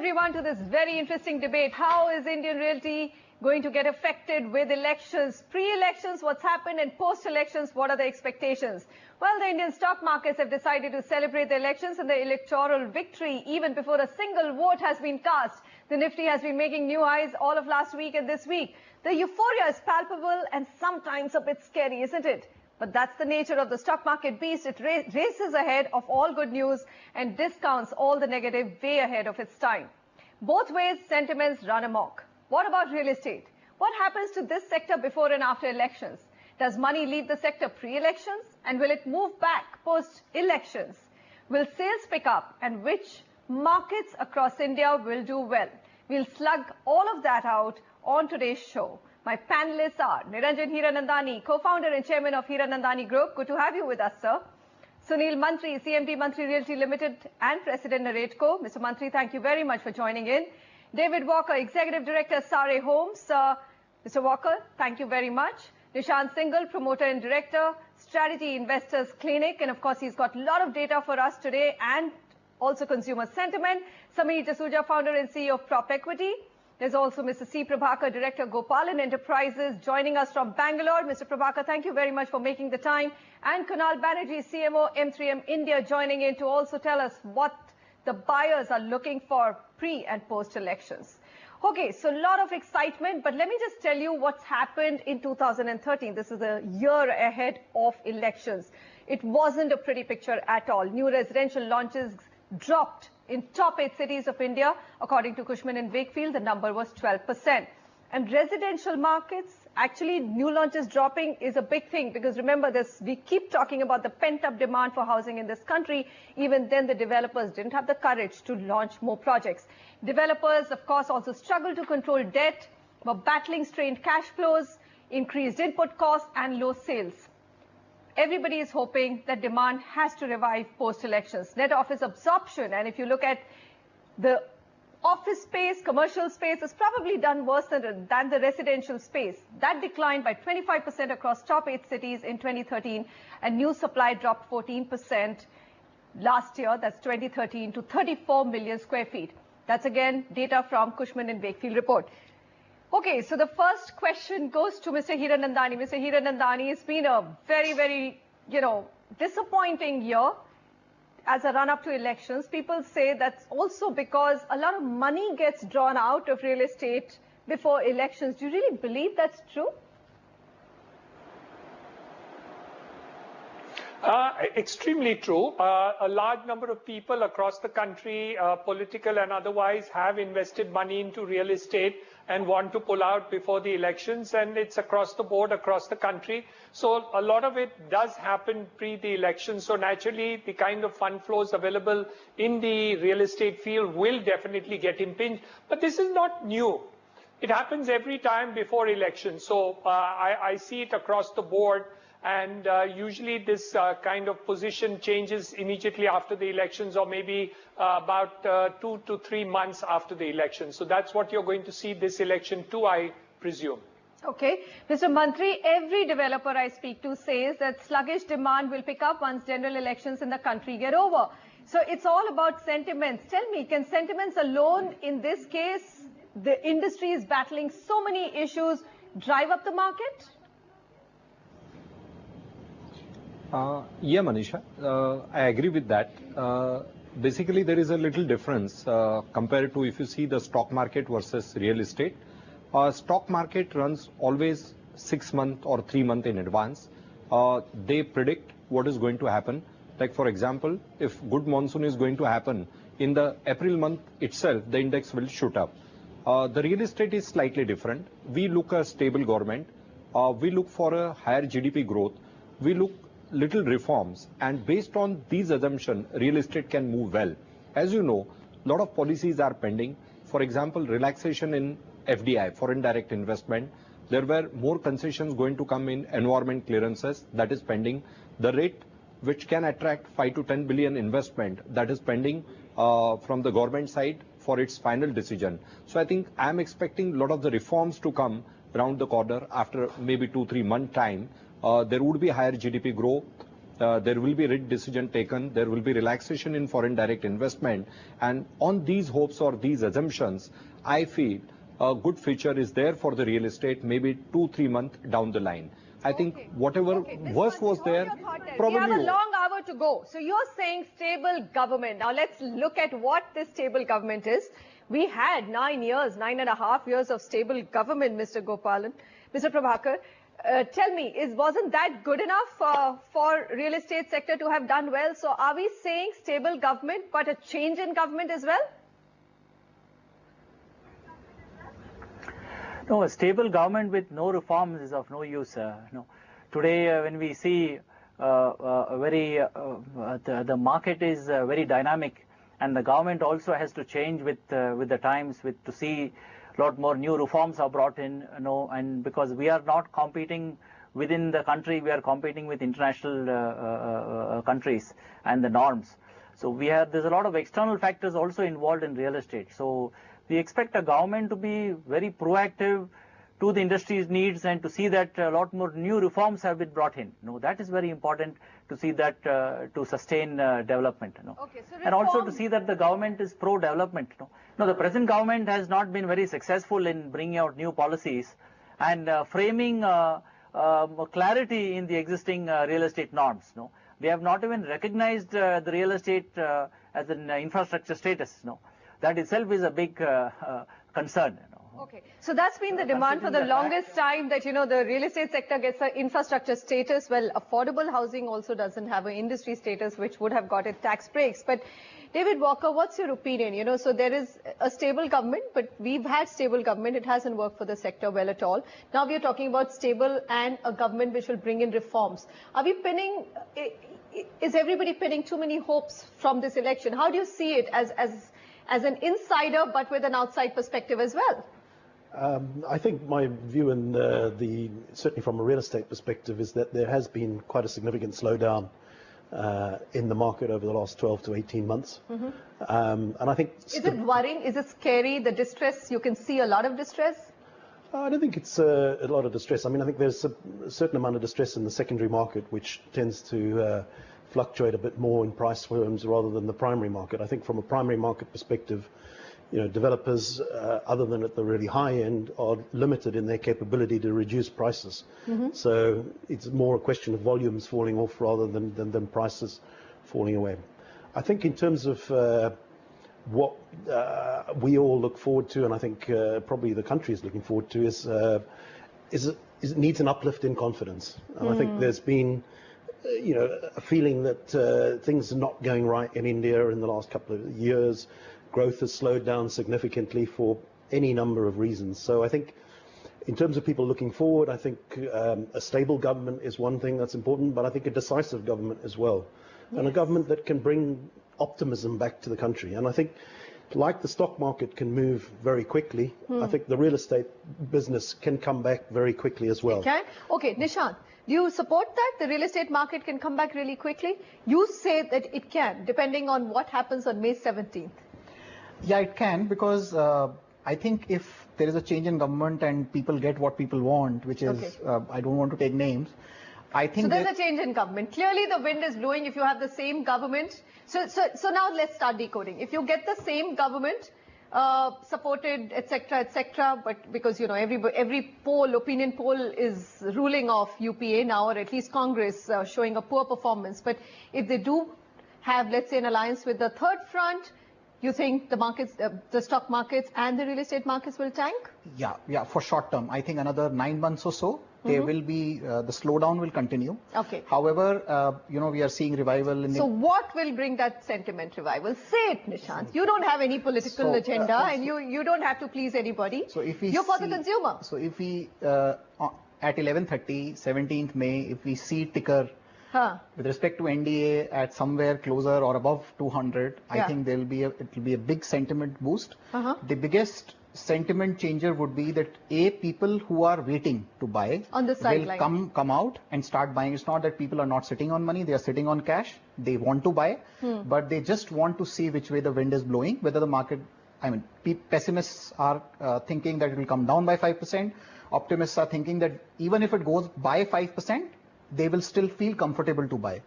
everyone to this very interesting debate. How is Indian Realty going to get affected with elections? Pre-elections, what's happened, and post-elections, what are the expectations? Well, the Indian stock markets have decided to celebrate the elections and the electoral victory even before a single vote has been cast. The Nifty has been making new highs all of last week and this week. The euphoria is palpable and sometimes a bit scary, isn't it? But that's the nature of the stock market beast. It races ahead of all good news and discounts all the negative way ahead of its time. Both ways, sentiments run amok. What about real estate? What happens to this sector before and after elections? Does money leave the sector pre-elections? And will it move back post-elections? Will sales pick up? And which markets across India will do well? We'll slug all of that out on today's show. My panelists are Niranjan Hiranandani, co-founder and chairman of Hiranandani Group. Good to have you with us, sir. Sunil Mantri, CMD Mantri Realty Limited and President Narrateco. Mr. Mantri, thank you very much for joining in. David Walker, Executive Director, SARE Homes. Mr. Walker, thank you very much. Nishant Singhal, Promoter and Director, Strategy Investors Clinic. And of course, he's got a lot of data for us today and also consumer sentiment. Sameer Jasuja, Founder and CEO of Prop Equity. There's also Mr. C. Prabhakar, Director, Gopalan Enterprises, joining us from Bangalore. Mr. Prabhakar, thank you very much for making the time. And Kunal Banerjee, CMO, M3M India, joining in to also tell us what the buyers are looking for pre- and post-elections. Okay, so a lot of excitement, but let me just tell you what's happened in 2013. This is a year ahead of elections. It wasn't a pretty picture at all. New residential launches dropped in top 8 cities of India. According to Cushman & Wakefield, the number was 12%. And residential markets, actually new launches dropping is a big thing because remember this, we keep talking about the pent-up demand for housing in this country. Even then, the developers didn't have the courage to launch more projects. Developers, of course, also struggled to control debt, were battling strained cash flows, increased input costs, and low sales. Everybody is hoping that demand has to revive post-elections. Net office absorption, and if you look at the office space, commercial space is probably done worse than the residential space. That declined by 25% across top 8 cities in 2013, and new supply dropped 14% last year, that's 2013, to 34 million square feet. That's again data from Cushman & Wakefield report. Okay, so the first question goes to Mr. Hiranandani. Mr. Hiranandani, it's been a very, very, disappointing year as a run-up to elections. People say that's also because a lot of money gets drawn out of real estate before elections. Do you really believe that's true? Extremely true. A large number of people across the country, political and otherwise, have invested money into real estate and want to pull out before the elections, and it's across the board, across the country. So a lot of it does happen pre the election. So naturally, the kind of fund flows available in the real estate field will definitely get impinged. But this is not new. It happens every time before elections. So I see it across the board. And usually this kind of position changes immediately after the elections, or maybe about 2 to 3 months after the election. So that's what you're going to see this election too, I presume. Okay. Mr. Mantri, every developer I speak to says that sluggish demand will pick up once general elections in the country get over. So it's all about sentiments. Tell me, can sentiments alone in this case, the industry is battling so many issues, drive up the market? Yeah, Manisha, I agree with that. Basically, there is a little difference compared to if you see the stock market versus real estate. Stock market runs always 6 months or 3 months in advance. They predict what is going to happen. Like, for example, if good monsoon is going to happen, in the April month itself, the index will shoot up. The real estate is slightly different. We look at stable government. We look for a higher GDP growth. We look little reforms, and based on these assumptions, real estate can move well. As you know, a lot of policies are pending. For example, relaxation in FDI, foreign direct investment. There were more concessions going to come in environment clearances, that is pending. The rate which can attract 5 to 10 billion investment, that is pending from the government side for its final decision. So I think I'm expecting a lot of the reforms to come around the corner after maybe 2-3 months time. There would be higher GDP growth. there will be a decision taken, there will be relaxation in foreign direct investment, and on these hopes or these assumptions, I feel a good future is there for the real estate maybe 2-3 months down the line. I think whatever worst was there, probably... We have a long hour to go. So you're saying stable government. Now let's look at what this stable government is. We had 9.5 years of stable government, Mr. Gopalan. Mr. Prabhakar, tell me, wasn't that good enough for real estate sector to have done well? So are we saying stable government, but a change in government as well? No, a stable government with no reforms is of no use. No. Today, when we see the market is very dynamic, and the government also has to change with the times, to see a lot more new reforms are brought in. And because we are not competing within the country, we are competing with international countries and the norms. So there's a lot of external factors also involved in real estate. So we expect a government to be very proactive to the industry's needs and to see that a lot more new reforms have been brought in. That is very important to see that to sustain development. Okay, so and also to see that the government is pro-development. The present government has not been very successful in bringing out new policies and framing clarity in the existing real estate norms. They have not even recognized the real estate as an infrastructure status. That itself is a big concern. Okay, so that's been the demand for the longest time, that the real estate sector gets an infrastructure status. Well, affordable housing also doesn't have an industry status, which would have got it tax breaks. But David Walker, what's your opinion? So there is a stable government, but we've had stable government. It hasn't worked for the sector well at all. Now we are talking about stable and a government which will bring in reforms. Are we pinning? Is everybody pinning too many hopes from this election? How do you see it as an insider, but with an outside perspective as well? I think my view, and certainly from a real estate perspective, is that there has been quite a significant slowdown in the market over the last 12 to 18 months. Mm-hmm. And I think... Is it worrying? Is it scary, the distress? You can see a lot of distress? I don't think it's a lot of distress. I mean, I think there's a certain amount of distress in the secondary market, which tends to fluctuate a bit more in price terms rather than the primary market. I think from a primary market perspective, developers, other than at the really high end, are limited in their capability to reduce prices. Mm-hmm. So it's more a question of volumes falling off rather than prices falling away. I think in terms of what we all look forward to, and I think probably the country is looking forward to, is it needs an uplift in confidence. And I think there's been a feeling that things are not going right in India in the last couple of years. Growth has slowed down significantly for any number of reasons. So I think in terms of people looking forward, I think a stable government is one thing that's important, but I think a decisive government as well. Yes. And a government that can bring optimism back to the country. And I think, like the stock market can move very quickly, I think the real estate business can come back very quickly as well. It can? Okay, Nishant, do you support that? The real estate market can come back really quickly? You say that it can, depending on what happens on May 17th. Yeah, it can, because I think if there is a change in government and people get what people want, which is, I don't want to take names, I think... So there's a change in government. Clearly the wind is blowing if you have the same government. So now let's start decoding. If you get the same government, supported, etc., but because, every opinion poll is ruling off UPA now, or at least Congress showing a poor performance. But if they do have, let's say, an alliance with the third front, you think the markets, the stock markets and the real estate markets will tank? Yeah, for short term. I think another 9 months or so, there will be, the slowdown will continue. Okay. However, we are seeing revival in So what will bring that sentiment revival? Say it, Nishant. You don't have any political agenda and you don't have to please anybody. So if we You're for the consumer. So if we, at 11:30, 17th May, if we see ticker with respect to NDA at somewhere closer or above 200, I think it will be a big sentiment boost. The biggest sentiment changer would be that people who are waiting to buy on the will come out and start buying. It's not that people are not sitting on money; they are sitting on cash. They want to buy, but they just want to see which way the wind is blowing. Whether the market, pessimists are thinking that it will come down by 5%. Optimists are thinking that even if it goes by 5%, they will still feel comfortable to buy.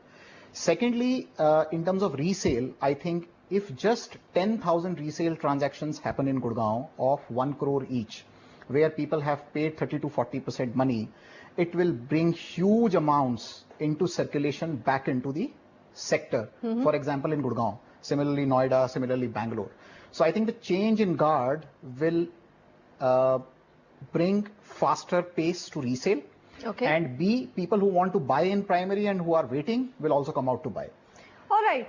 Secondly, in terms of resale, I think if just 10,000 resale transactions happen in Gurgaon of 1 crore each, where people have paid 30 to 40% money, it will bring huge amounts into circulation back into the sector. For example, in Gurgaon, similarly Noida, similarly Bangalore. So I think the change in guard will bring faster pace to resale. Okay. And B, people who want to buy in primary and who are waiting will also come out to buy. All right.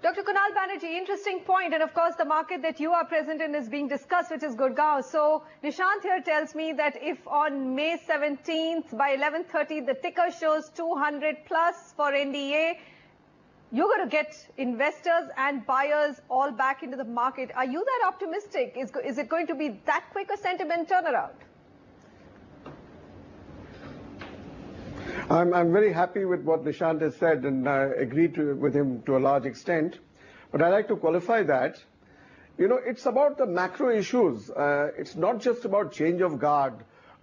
Dr. Kunal Banerjee, interesting point. And of course, the market that you are present in is being discussed, which is Gurgaon. So Nishant here tells me that if on May 17th by 11:30, the ticker shows 200 plus for NDA, you're going to get investors and buyers all back into the market. Are you that optimistic? Is it going to be that quick a sentiment turnaround? I'm very happy with what Nishant has said, and I agree with him to a large extent. But I'd like to qualify that. You know, it's about the macro issues. It's not just about change of guard.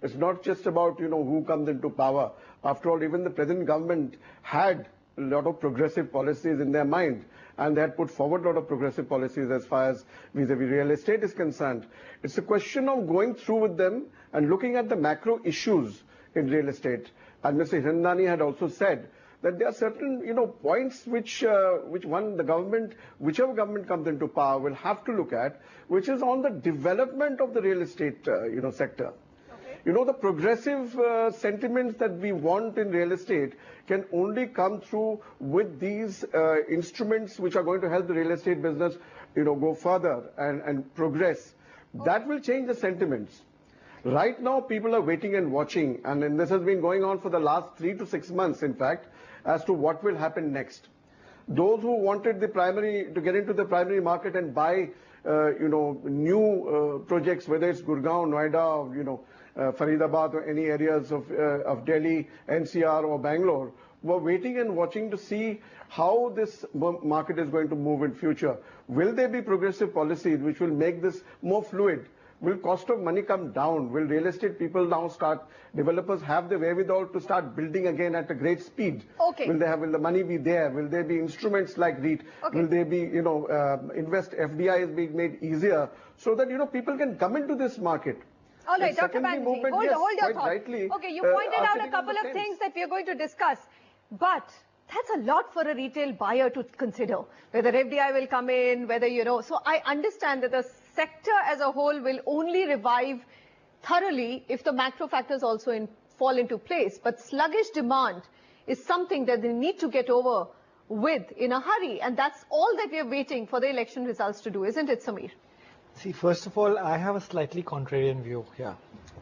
It's not just about, who comes into power. After all, even the present government had a lot of progressive policies in their mind, and they had put forward a lot of progressive policies as far as vis-a-vis real estate is concerned. It's a question of going through with them and looking at the macro issues in real estate. And Mr. Hirandani had also said that there are certain, points whichever government comes into power will have to look at, which is on the development of the real estate, sector. Okay. The progressive sentiments that we want in real estate can only come through with these instruments which are going to help the real estate business, go further and progress. Okay. That will change the sentiments. Right now, people are waiting and watching, and this has been going on for the last 3 to 6 months, in fact, as to what will happen next. Those who wanted to get into the primary market and buy, new projects, whether it's Gurgaon, Noida, Faridabad, or any areas of Delhi, NCR, or Bangalore, were waiting and watching to see how this market is going to move in future. Will there be progressive policies which will make this more fluid? Will cost of money come down? Will real estate people now developers have the wherewithal to start building again at a great speed? Okay. Will the money be there? Will there be instruments like REIT? Okay. Will there be, invest FDI is being made easier so that, people can come into this market? All right, Dr. Banerjee, hold your thought. Rightly, okay, you pointed out a couple of things that we are going to discuss, but that's a lot for a retail buyer to consider, whether FDI will come in, whether, so I understand that the sector as a whole will only revive thoroughly if the macro factors also fall into place. But sluggish demand is something that they need to get over with in a hurry. And that's all that we are waiting for the election results to do, isn't it, Sameer? See, first of all, I have a slightly contrarian view here.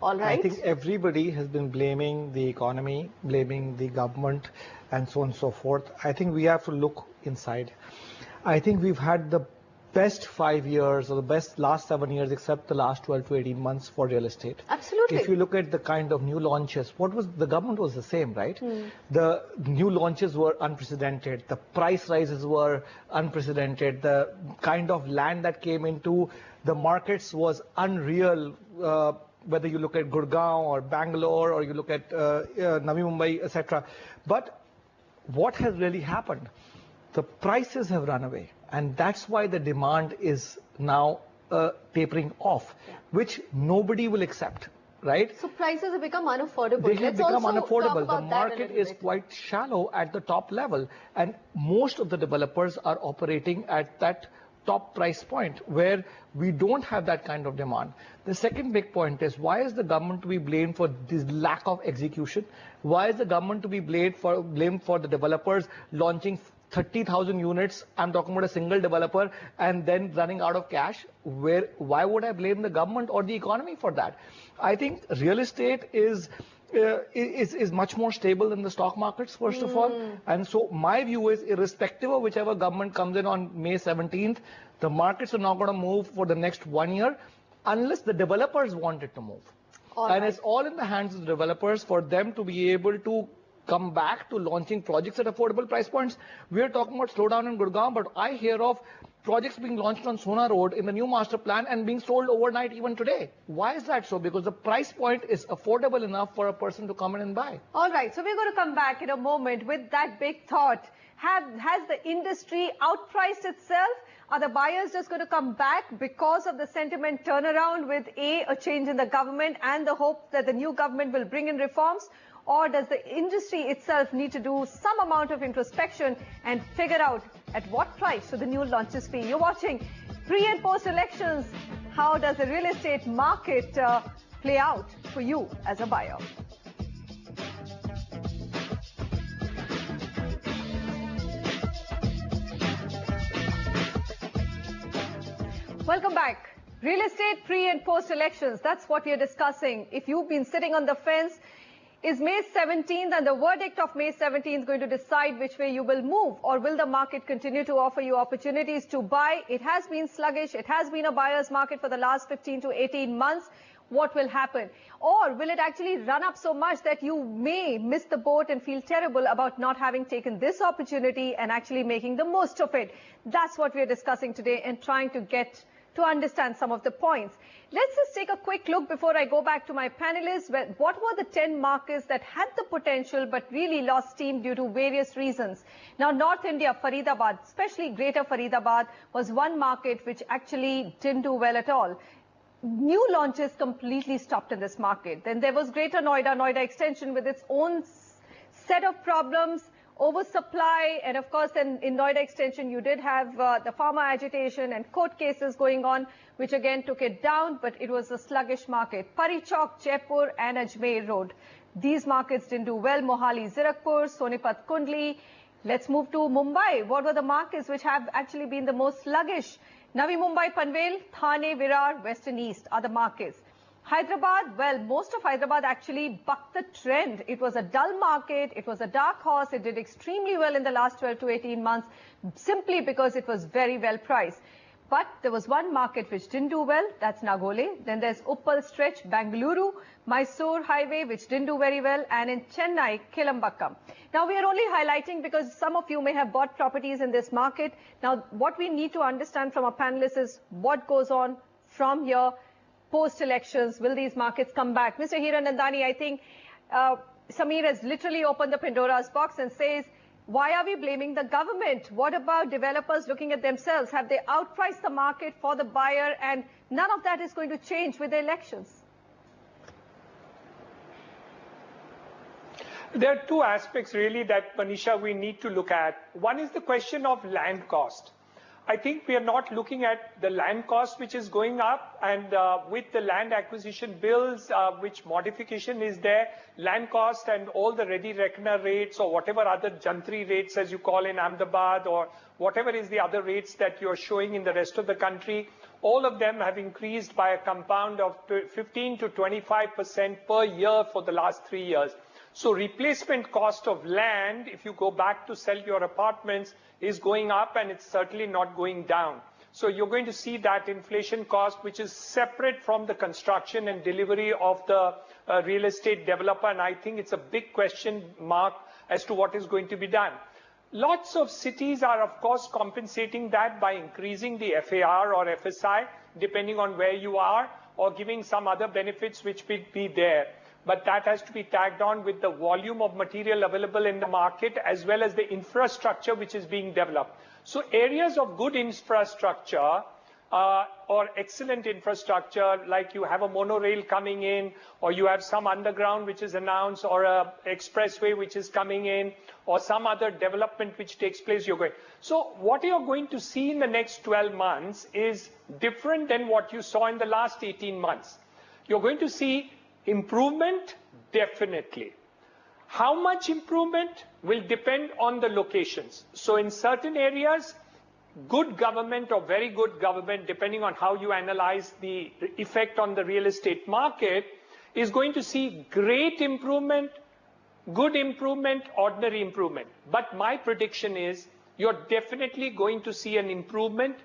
All right. I think everybody has been blaming the economy, blaming the government, and so on and so forth. I think we have to look inside. I think we've had the best 5 years or the best last 7 years, except the last 12 to 18 months for real estate. Absolutely. If you look at the kind of new launches, the government was the same, right? The new launches were unprecedented. The price rises were unprecedented. The kind of land that came into the markets was unreal. Whether you look at Gurgaon or Bangalore or you look at Navi Mumbai, etc. But what has really happened? The prices have run away. And that's why the demand is now tapering off, which nobody will accept, right? So prices have become unaffordable. They have become unaffordable. The market is quite shallow at the top level. And most of the developers are operating at that top price point where we don't have that kind of demand. The second big point is, why is the government to be blamed for this lack of execution? Why is the government to be blamed for the developers launching 30,000 units, I'm talking about a single developer, and then running out of cash? Why would I blame the government or the economy for that? I think real estate is much more stable than the stock markets, first of all. And so my view is, irrespective of whichever government comes in on May 17th, the markets are not going to move for the next 1 year unless the developers want it to move. It's all in the hands of the developers for them to be able to come back to launching projects at affordable price points. We are talking about slowdown in Gurgaon, but I hear of projects being launched on Sona Road in the new master plan and being sold overnight even today. Why is that so? Because the price point is affordable enough for a person to come in and buy. All right, so we're going to come back in a moment with that big thought. Has the industry outpriced itself? Are the buyers just going to come back because of the sentiment turnaround with a change in the government and the hope that the new government will bring in reforms? Or does the industry itself need to do some amount of introspection and figure out at what price should the new launches be? You're watching pre and post elections. How does the real estate market play out for you as a buyer? Welcome back. Real estate pre and post elections. That's what we are discussing. If you've been sitting on the fence, is May 17th and the verdict of May 17th going to decide which way you will move, or will the market continue to offer you opportunities to buy? It has been sluggish. It has been a buyer's market for the last 15 to 18 months. What will happen? Or will it actually run up so much that you may miss the boat and feel terrible about not having taken this opportunity and actually making the most of it? That's what we are discussing today and trying to get to understand some of the points. Let's just take a quick look before I go back to my panelists. What were the 10 markets that had the potential but really lost steam due to various reasons? Now, North India, Faridabad, especially Greater Faridabad, was one market which actually didn't do well at all. New launches completely stopped in this market. Then there was Greater Noida, Noida Extension with its own set of problems, oversupply, and of course then in Noida Extension you did have the farmer agitation and court cases going on, which again took it down, but it was a sluggish market. Pari Chowk, Jaipur and Ajmer Road. These markets didn't do well. Mohali, Zirakpur, Sonipat, Kundli. Let's move to Mumbai. What were the markets which have actually been the most sluggish? Navi Mumbai, Panvel, Thane, Virar, West and East are the markets. Hyderabad, well, most of Hyderabad actually bucked the trend. It was a dull market. It was a dark horse. It did extremely well in the last 12 to 18 months simply because it was very well priced. But there was one market which didn't do well. That's Nagole. Then there's Uppal Stretch, Bangalore, Mysore Highway, which didn't do very well. And in Chennai, Kilambakam. Now, we are only highlighting because some of you may have bought properties in this market. Now, what we need to understand from our panelists is what goes on from here. Post-elections, will these markets come back? Mr. Hiranandani, I think Samir has literally opened the Pandora's box and says, why are we blaming the government? What about developers looking at themselves? Have they outpriced the market for the buyer? And none of that is going to change with the elections. There are two aspects really that, Manisha, we need to look at. One is the question of land cost. I think we are not looking at the land cost which is going up, and with the land acquisition bills, which modification is there, land cost and all the ready reckoner rates or whatever other jantri rates as you call in Ahmedabad or whatever is the other rates that you're showing in the rest of the country, all of them have increased by a compound of 15 to 25% per year for the last 3 years. So replacement cost of land, if you go back to sell your apartments, is going up and it's certainly not going down. So you're going to see that inflation cost, which is separate from the construction and delivery of the real estate developer. And I think it's a big question mark as to what is going to be done. Lots of cities are, of course, compensating that by increasing the FAR or FSI, depending on where you are, or giving some other benefits which will be there. But that has to be tagged on with the volume of material available in the market as well as the infrastructure which is being developed. So areas of good infrastructure or excellent infrastructure, like you have a monorail coming in, or you have some underground which is announced, or a expressway which is coming in, or some other development which takes place, you're going. So what you're going to see in the next 12 months is different than what you saw in the last 18 months. You're going to see improvement, definitely. How much improvement will depend on the locations. So in certain areas, good government or very good government, depending on how you analyze the effect on the real estate market, is going to see great improvement, good improvement, ordinary improvement. But my prediction is you're definitely going to see an improvement,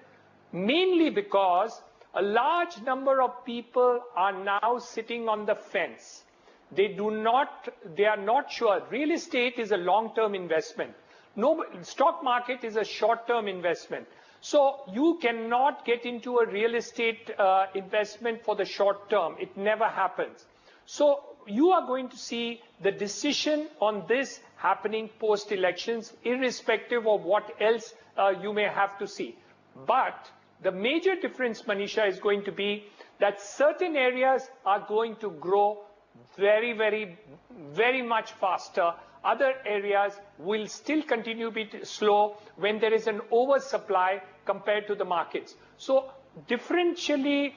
mainly because a large number of people are now sitting on the fence. They are not sure. Real estate is a long-term investment. No, stock market is a short-term investment. So you cannot get into a real estate investment for the short term. It never happens. So you are going to see the decision on this happening post-elections, irrespective of what else you may have to see. But the major difference, Manisha, is going to be that certain areas are going to grow very, very, very much faster. Other areas will still continue to be slow when there is an oversupply compared to the markets. So differentially,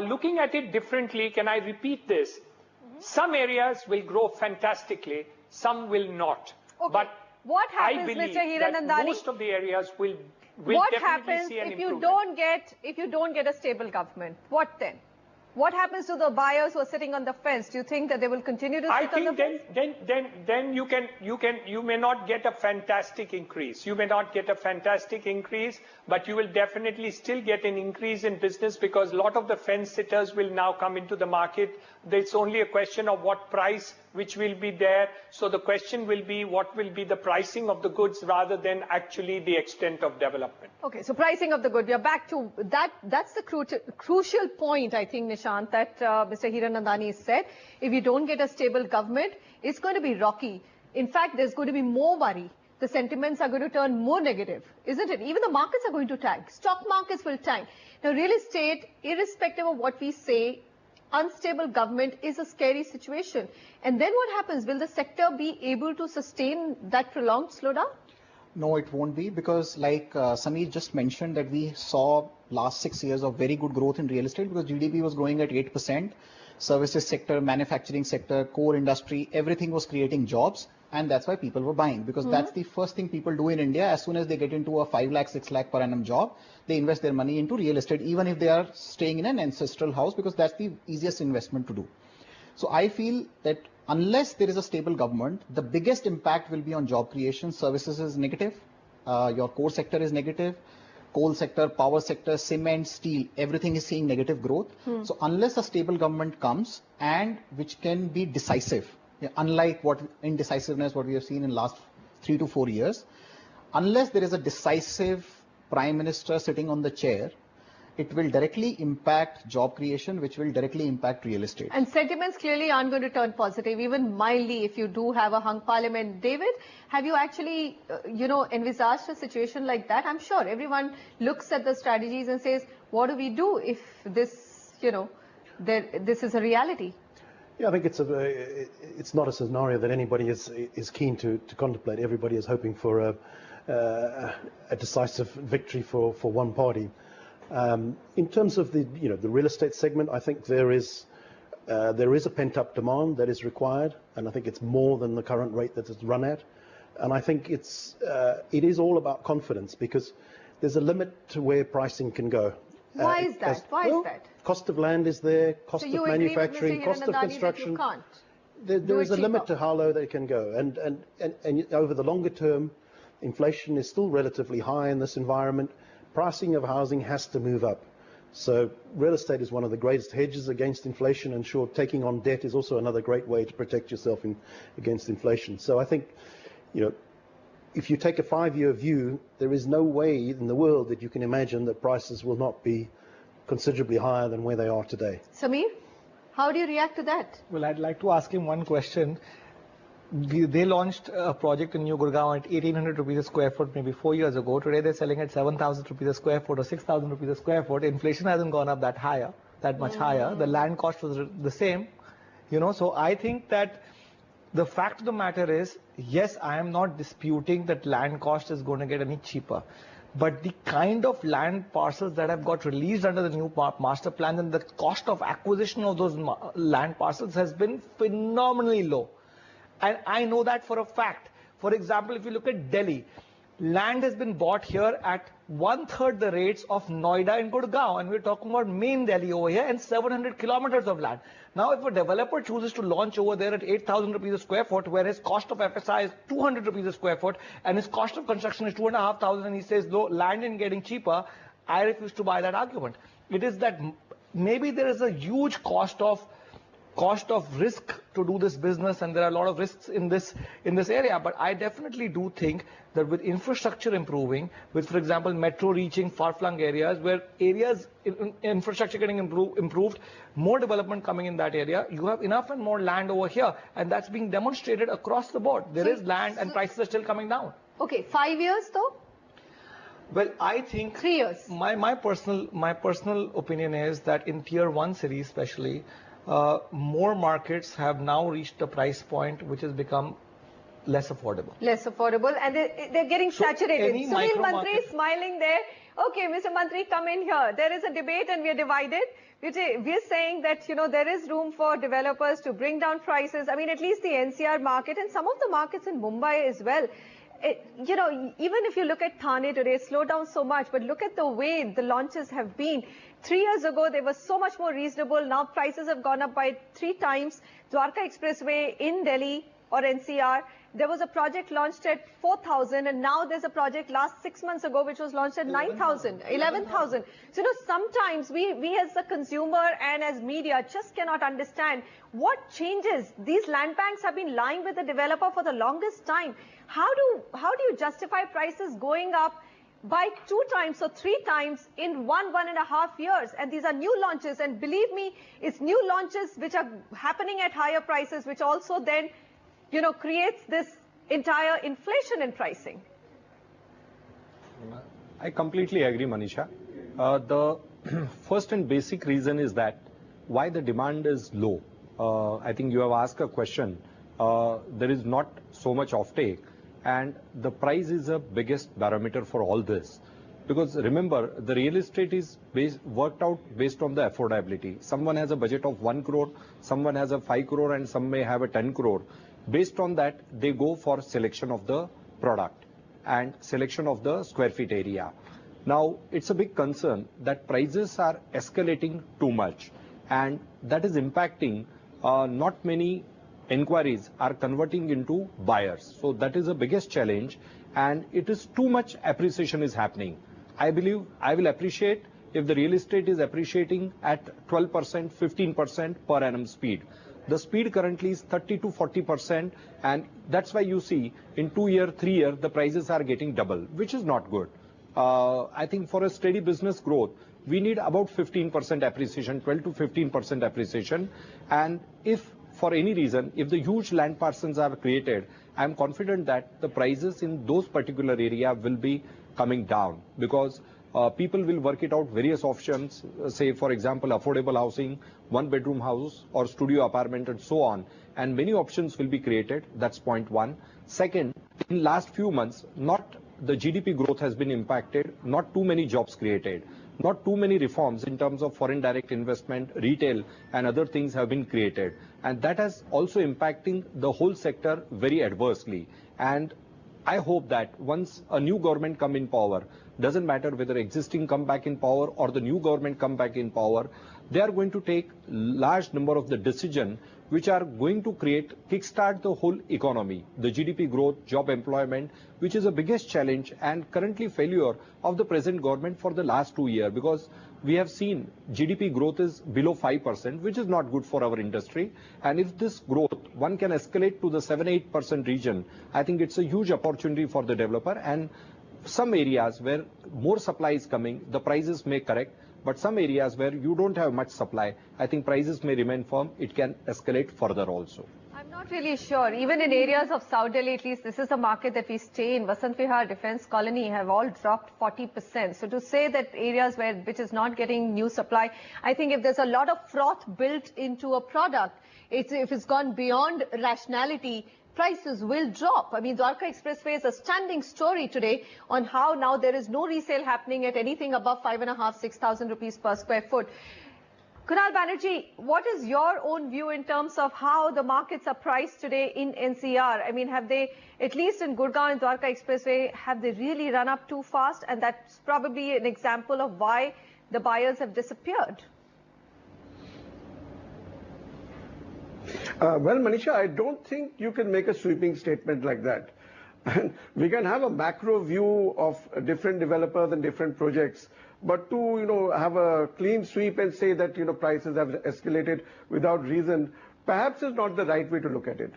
looking at it differently, can I repeat this? Some areas will grow fantastically, some will not. Okay. But what happens, I believe Mr. that Hiranandani? most of the areas will What definitely happens see an if you improvement. don't get a stable government? What then? What happens to the buyers who are sitting on the fence? Do you think that they will continue to sit on the fence? Then you may not get a fantastic increase. You may not get a fantastic increase, but you will definitely still get an increase in business because a lot of the fence sitters will now come into the market. It's only a question of what price which will be there. So the question will be what will be the pricing of the goods rather than actually the extent of development. Okay, so pricing of the good. We are back to that. That's the crucial point, I think, Nishant, that Mr. Hiranandani said. If you don't get a stable government, it's going to be rocky. In fact, there's going to be more worry. The sentiments are going to turn more negative, isn't it? Even the markets are going to tank. Stock markets will tank. Now, real estate, irrespective of what we say, unstable government is a scary situation. And then what happens? Will the sector be able to sustain that prolonged slowdown? No, it won't be, because like Sameer just mentioned, that we saw last 6 years of very good growth in real estate because GDP was growing at 8%. Services sector, manufacturing sector, core industry, everything was creating jobs. And that's why people were buying, because that's the first thing people do in India. As soon as they get into a 5 lakh, 6 lakh per annum job, they invest their money into real estate, even if they are staying in an ancestral house, because that's the easiest investment to do. So I feel that unless there is a stable government, the biggest impact will be on job creation. Services is negative. Your core sector is negative. Coal sector, power sector, cement, steel, everything is seeing negative growth. So unless a stable government comes and which can be decisive, unlike what indecisiveness what we have seen in last 3 to 4 years, unless there is a decisive prime minister sitting on the chair, it will directly impact job creation, which will directly impact real estate. And sentiments clearly aren't going to turn positive, even mildly, if you do have a hung parliament. David, have you actually, envisaged a situation like that? I'm sure everyone looks at the strategies and says, what do we do if this, this is a reality? Yeah, I think it's not a scenario that anybody is keen to contemplate. Everybody is hoping for a decisive victory for one party. In terms of the real estate segment, I think there is a pent-up demand that is required, and I think it's more than the current rate that it's run at. And I think it is all about confidence, because there's a limit to where pricing can go. Why is that? Why is that? Cost of land is there, cost of manufacturing, cost of construction. There is a limit to how low they can go, and over the longer term, inflation is still relatively high in this environment. Pricing of housing has to move up. So real estate is one of the greatest hedges against inflation, and sure, taking on debt is also another great way to protect yourself against inflation. So I think, if you take a 5-year view, there is no way in the world that you can imagine that prices will not be considerably higher than where they are today. Sameer, how do you react to that? Well, I'd like to ask him one question. They launched a project in New Gurgaon at 1,800 rupees a square foot maybe 4 years ago. Today they're selling at 7,000 rupees a square foot or 6,000 rupees a square foot. Inflation hasn't gone up that much higher. The land cost was the same. So I think that the fact of the matter is, yes, I am not disputing that land cost is going to get any cheaper. But the kind of land parcels that have got released under the new master plan and the cost of acquisition of those land parcels has been phenomenally low. And I know that for a fact. For example, if you look at Delhi, land has been bought here at 1/3 the rates of Noida and Gurgaon. And we're talking about main Delhi over here and 700 kilometers of land. Now, if a developer chooses to launch over there at 8,000 rupees a square foot, where his cost of FSI is 200 rupees a square foot, and his cost of construction is 2,500, and he says, no, land ain't getting cheaper, I refuse to buy that argument. It is that maybe there is a huge cost of cost of risk to do this business, and there are a lot of risks in this area. But I definitely do think that with infrastructure improving, with, for example, metro reaching far-flung areas, where infrastructure getting improved, more development coming in that area, you have enough and more land over here, and that's being demonstrated across the board. There is land, and prices are still coming down. Okay, 5 years though? Well, I think 3 years. My personal opinion is that in tier 1 cities especially, more markets have now reached a price point which has become less affordable. Less affordable, and they're getting saturated. Sunil Mantri is smiling there. Okay, Mr. Mantri, come in here. There is a debate and we are divided. We're saying that, there is room for developers to bring down prices. I mean, at least the NCR market and some of the markets in Mumbai as well. Even if you look at Thane today, it's slowed down so much, but look at the way the launches have been. 3 years ago, they were so much more reasonable. Now prices have gone up by 3 times. Dwarka Expressway in Delhi or NCR, there was a project launched at 4,000, and now there's a project last 6 months ago which was launched at 9,000, 11,000. So, sometimes we as a consumer and as media just cannot understand what changes. These land banks have been lying with the developer for the longest time. How do you justify prices going up by 2 times or 3 times in 1.5 years? And these are new launches, and believe me, it's new launches which are happening at higher prices, which also then creates this entire inflation in pricing. I completely agree, Manisha. The first and basic reason is that why the demand is low. I think you have asked a question. There is not so much offtake, and the price is the biggest barometer for all this. Because remember, the real estate is worked out based on the affordability. Someone has a budget of 1 crore, someone has a 5 crore, and some may have a 10 crore. Based on that, they go for selection of the product and selection of the square feet area. Now, it's a big concern that prices are escalating too much, and that is impacting not many inquiries are converting into buyers. So that is the biggest challenge, and it is too much appreciation is happening. I believe I will appreciate if the real estate is appreciating at 12%, 15% per annum speed. The speed currently is 30 to 40%, and that's why you see in 2 year, 3 year, the prices are getting double, which is not good. I think for a steady business growth, we need about 15% appreciation, 12 to 15% appreciation. And if for any reason, if the huge land parcels are created, I'm confident that the prices in those particular area will be coming down, because people will work it out various options, say for example affordable housing, 1-bedroom house or studio apartment and so on, and many options will be created. That's point one. Second, in last few months, not the GDP growth has been impacted, not too many jobs created, not too many reforms in terms of foreign direct investment, retail and other things have been created, and that has also impacting the whole sector very adversely. And I hope that once a new government come in power, doesn't matter whether existing come back in power or the new government come back in power, they are going to take large number of the decision which are going to kickstart the whole economy, the GDP growth, job employment, which is the biggest challenge and currently failure of the present government for the last 2 years, because we have seen GDP growth is below 5%, which is not good for our industry. And if this growth, one can escalate to the 7-8% region, I think it's a huge opportunity for the developer. And some areas where more supply is coming, the prices may correct. But some areas where you don't have much supply, I think prices may remain firm. It can escalate further also. I'm not really sure. Even in areas of South Delhi, at least this is the market that we stay in, Vasant Vihar, Defence Colony have all dropped 40%. So to say that areas which is not getting new supply, I think if there's a lot of froth built into a product, if it's gone beyond rationality, prices will drop. I mean, Dwarka Expressway is a standing story today on how now there is no resale happening at anything above 5,500-6,000 rupees per square foot. Kunal Banerjee, what is your own view in terms of how the markets are priced today in NCR? I mean, have they, at least in Gurgaon and Dwarka Expressway, have they really run up too fast? And that's probably an example of why the buyers have disappeared. Well, Manisha, I don't think you can make a sweeping statement like that. We can have a macro view of different developers and different projects, but to have a clean sweep and say that prices have escalated without reason perhaps is not the right way to look at it.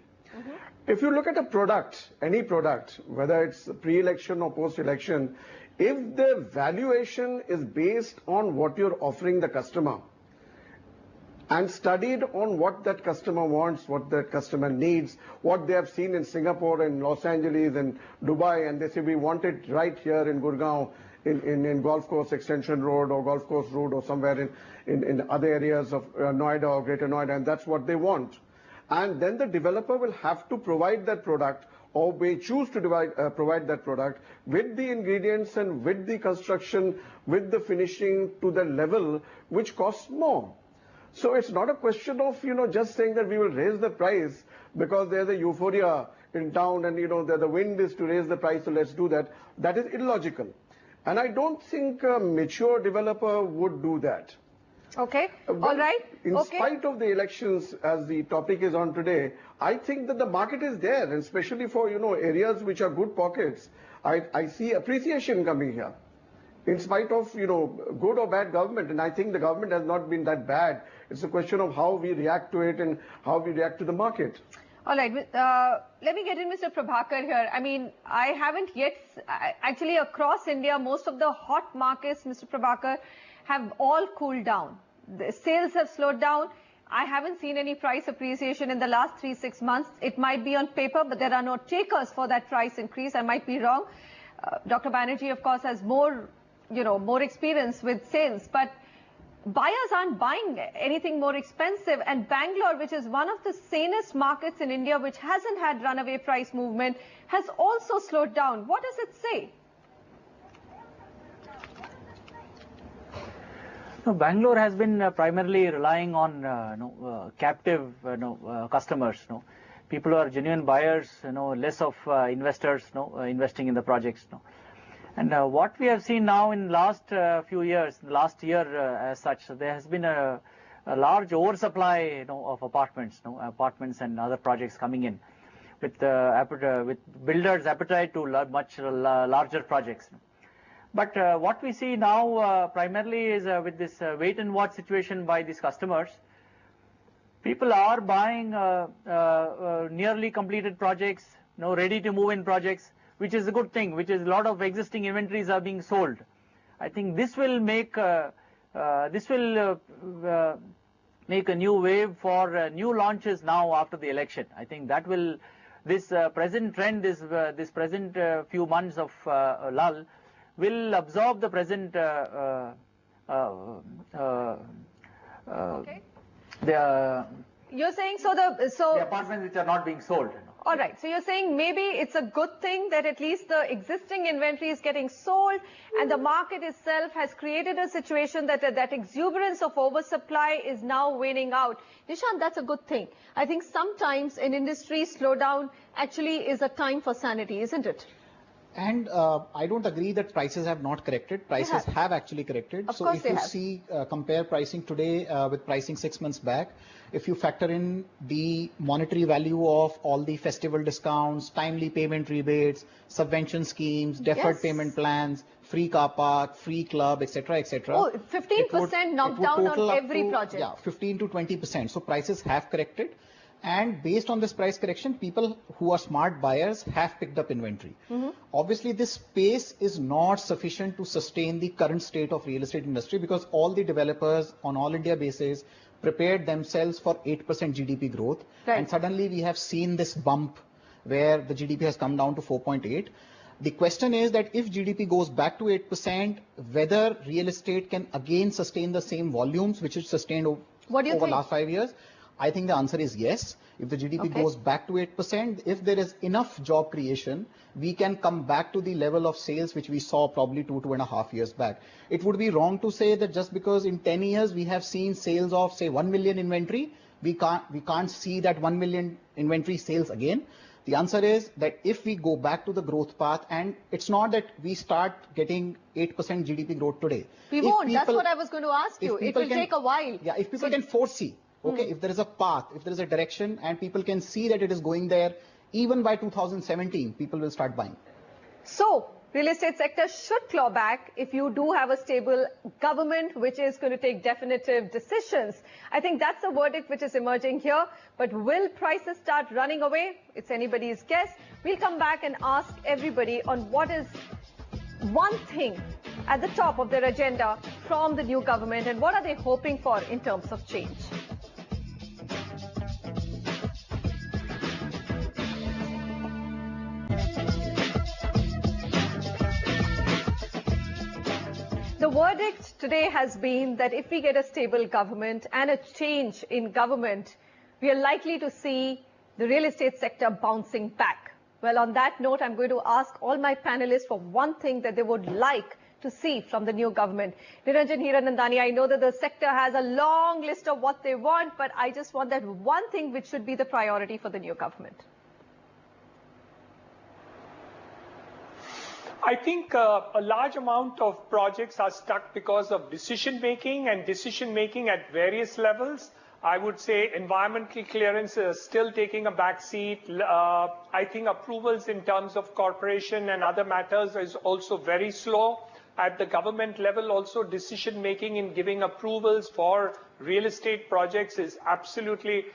If you look at a product, any product, whether it's pre-election or post-election, if the valuation is based on what you're offering the customer and studied on what that customer wants, what that customer needs, what they have seen in Singapore and Los Angeles and Dubai, and they say we want it right here in Gurgaon, in Golf Course Extension Road or Golf Course Road or somewhere in other areas of Noida or Greater Noida, and that's what they want. And then the developer will have to provide that product, or may choose to provide that product with the ingredients and with the construction, with the finishing to the level which costs more. So it's not a question of, just saying that we will raise the price because there's a euphoria in town and, the wind is to raise the price, so let's do that. That is illogical. And I don't think a mature developer would do that. Okay, all right. In spite of the elections, as the topic is on today, I think that the market is there, and especially for, areas which are good pockets. I see appreciation coming here. In spite of, good or bad government, and I think the government has not been that bad. It's a question of how we react to it and how we react to the market. All right, let me get in Mr. Prabhakar here. I mean, I haven't yet, actually across India, most of the hot markets, Mr. Prabhakar, have all cooled down. The sales have slowed down. I haven't seen any price appreciation in the last 3-6 months. It might be on paper, but there are no takers for that price increase. I might be wrong. Dr. Banerjee, of course, has more experience with sales, but buyers aren't buying anything more expensive. And Bangalore, which is one of the sanest markets in India, which hasn't had runaway price movement, has also slowed down. What does it say? No, Bangalore has been primarily relying on captive customers. People who are genuine buyers, less of investors, investing in the projects. And what we have seen now in last few years, last year as such, there has been a large oversupply of apartments, apartments and other projects coming in, with builders' appetite to much larger projects. But what we see now primarily is with this wait and watch situation by these customers, people are buying nearly completed projects, ready to move in projects, which is a good thing, which is a lot of existing inventories are being sold. I think this will make a new wave for new launches now after the election. I think that will, this present trend, this present few months of lull will absorb the present You're saying the apartments which are not being sold. All right. So you're saying maybe it's a good thing that at least the existing inventory is getting sold, and the market itself has created a situation that that exuberance of oversupply is now waning out. Nishant, that's a good thing. I think sometimes in industry, slowdown actually is a time for sanity, isn't it? And I don't agree that prices have not corrected. Prices have actually corrected. Of so course if you see, compare pricing today with pricing 6 months back, if you factor in the monetary value of all the festival discounts, timely payment rebates, subvention schemes, deferred payment plans, free car park, free club, etc., etc. Oh, 15% knocked down on every project. Yeah, 15 to 20%. So prices have corrected. And based on this price correction, people who are smart buyers have picked up inventory. Obviously, this pace is not sufficient to sustain the current state of real estate industry, because all the developers on all India basis prepared themselves for 8% GDP growth. Right. And suddenly we have seen this bump where the GDP has come down to 4.8. The question is that if GDP goes back to 8%, whether real estate can again sustain the same volumes which it sustained over the last 5 years. I think the answer is yes. If the GDP goes back to 8%, if there is enough job creation, we can come back to the level of sales which we saw probably 2.5 years back. It would be wrong to say that just because in 10 years we have seen sales of say 1 million inventory, we can't see that 1 million inventory sales again. The answer is that if we go back to the growth path, and it's not that we start getting 8% GDP growth today. We won't. That's what I was going to ask you. It will take a while. Yeah, if people can foresee. Okay, if there is a path, if there is a direction, and people can see that it is going there, even by 2017, people will start buying. So, real estate sector should claw back if you do have a stable government which is going to take definitive decisions. I think that's the verdict which is emerging here. But will prices start running away? It's anybody's guess. We'll come back and ask everybody on what is one thing at the top of their agenda from the new government and what are they hoping for in terms of change. The verdict today has been that if we get a stable government and a change in government, we are likely to see the real estate sector bouncing back. Well, on that note, I'm going to ask all my panelists for one thing that they would like to see from the new government. Niranjan Hiranandani, I know that the sector has a long list of what they want, but I just want that one thing which should be the priority for the new government. I think a large amount of projects are stuck because of decision making at various levels. I would say environmental clearance is still taking a back seat. I think approvals in terms of corporation and other matters is also very slow. At the government level also, decision making in giving approvals for real estate projects is absolutely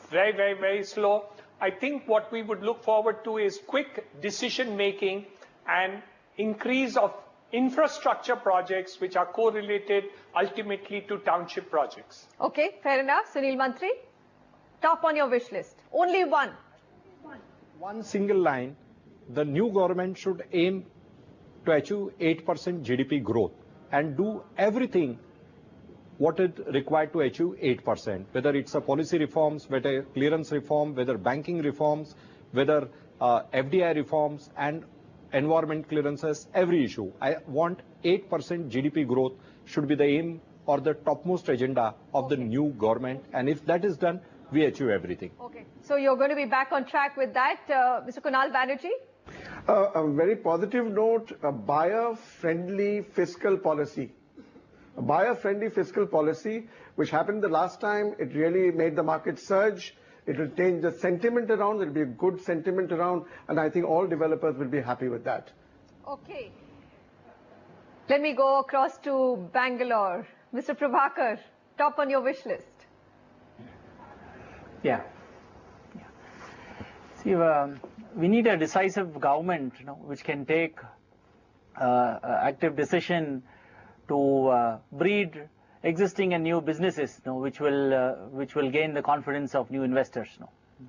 very, very, very slow. I think what we would look forward to is quick decision making and increase of infrastructure projects which are correlated ultimately to township projects. Okay, fair enough. Sunil Mantri, top on your wish list. Only one. One single line. The new government should aim to achieve 8% GDP growth and do everything what is required to achieve 8%, whether it's a policy reforms, whether clearance reform, whether banking reforms, whether FDI reforms and environment clearances, every issue. I want 8% GDP growth should be the aim or the topmost agenda of the new government. And if that is done, we achieve everything. Okay. So you're going to be back on track with that. Mr. Kunal Banerjee? A very positive note, a buyer-friendly fiscal policy. A buyer-friendly fiscal policy, which happened the last time, it really made the market surge. It will change the sentiment around, there will be a good sentiment around, and I think all developers will be happy with that. Okay. Let me go across to Bangalore. Mr. Prabhakar, top on your wish list. Yeah. See, we need a decisive government, which can take active decision to breed existing and new businesses, which will gain the confidence of new investors.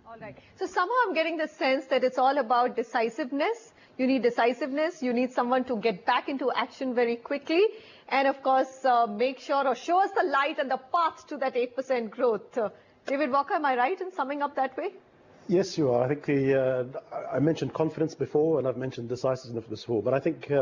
All right. So somehow I'm getting the sense that it's all about decisiveness. You need decisiveness. You need someone to get back into action very quickly. And of course, make sure or show us the light and the path to that 8% growth. David Walker, am I right in summing up that way? Yes, you are. I think I mentioned confidence before, and I've mentioned decisiveness before. But I think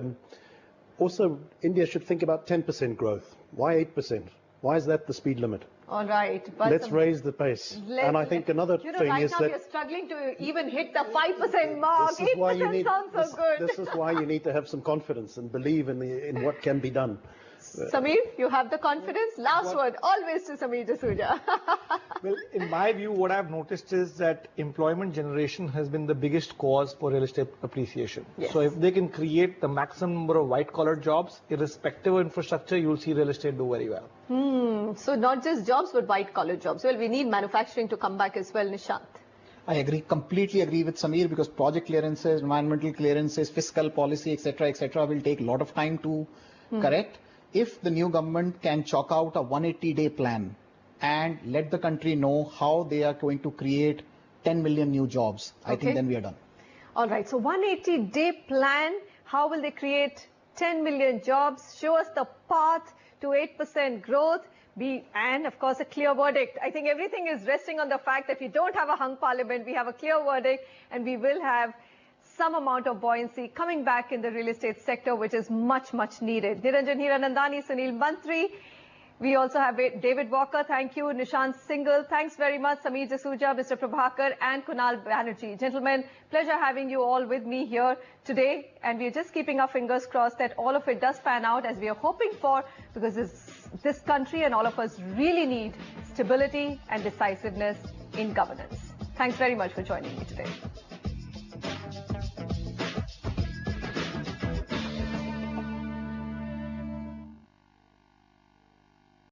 also India should think about 10% growth. Why 8%? Why is that the speed limit? All right. But let's raise the pace. And I think another thing right is now that you're struggling to even hit the 5% mark. This is why you need, sounds so good. This is why you need to have some confidence and believe in what can be done. Samir, you have the confidence? Last word, always to Samir Jasuja. Well, in my view, what I've noticed is that employment generation has been the biggest cause for real estate appreciation. Yes. So if they can create the maximum number of white-collar jobs, irrespective of infrastructure, you'll see real estate do very well. So not just jobs, but white-collar jobs. Well, we need manufacturing to come back as well, Nishant. I agree, completely agree with Samir, because project clearances, environmental clearances, fiscal policy, etc., will take a lot of time to correct. If the new government can chalk out a 180-day plan and let the country know how they are going to create 10 million new jobs, I think then we are done. All right. So 180-day plan, how will they create 10 million jobs? Show us the path to 8% growth. And of course, a clear verdict. I think everything is resting on the fact that we don't have a hung parliament. We have a clear verdict, and we will have some amount of buoyancy coming back in the real estate sector, which is much, much needed. Niranjan Hiranandani, Sunil Mantri. We also have David Walker. Thank you. Nishant Singhal. Thanks very much. Samir Jasuja, Mr. Prabhakar, and Kunal Banerjee. Gentlemen, pleasure having you all with me here today. And we're just keeping our fingers crossed that all of it does pan out as we are hoping for, because this country and all of us really need stability and decisiveness in governance. Thanks very much for joining me today.